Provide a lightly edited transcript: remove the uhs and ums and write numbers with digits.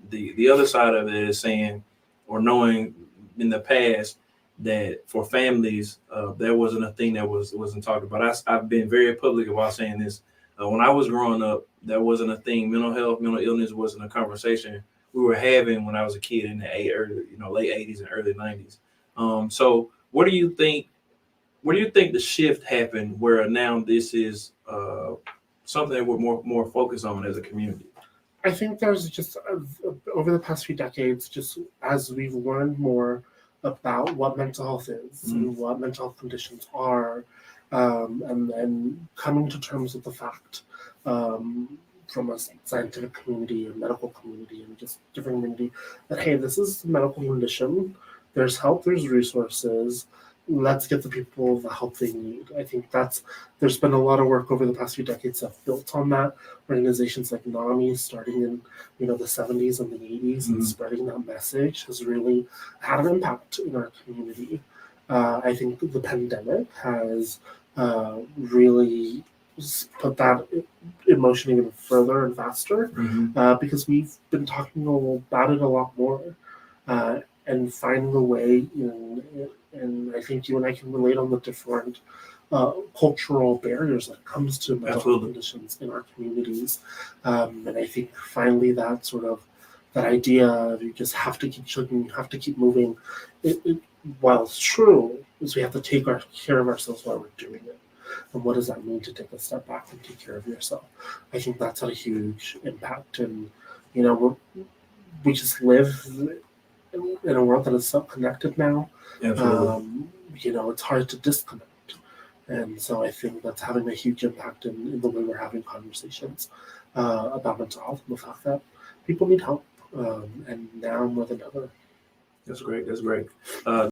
The other side of it is saying or knowing in the past that for families, there wasn't a thing that wasn't talked about. I've been very public about saying this. When I was growing up, there wasn't a thing. Mental health, mental illness wasn't a conversation we were having when I was a kid in the late '80s and early '90s. So, Where do you think the shift happened? Where now this is something that we're more focused on as a community? I think there's just over the past few decades, just as we've learned more about what mental health is Mm-hmm. and what mental health conditions are, and then coming to terms with the fact from a scientific community and medical community and just different community that hey, this is a medical condition. There's help. There's resources. Let's get the people the help they need. I think there's been a lot of work over the past few decades that built on that. Organizations like NAMI, starting in the '70s and the '80s, and Mhm. spreading that message has really had an impact in our community. I think the pandemic has really put that emotion even further and faster Mhm. because we've been talking about it a lot more and finding a way and I think you and I can relate on the different cultural barriers that comes to mental health Absolutely. conditions in our communities. And I think finally that idea of you just have to keep chugging, you have to keep moving. While it's true, is we have to take care of ourselves while we're doing it. And what does that mean to take a step back and take care of yourself? I think that's had a huge impact. And we just live in a world that is so connected now. Absolutely. It's hard to disconnect. And so I think that's having a huge impact in the way we're having conversations about mental health and the fact that people need help, and now more than ever. That's great. That's great. Uh,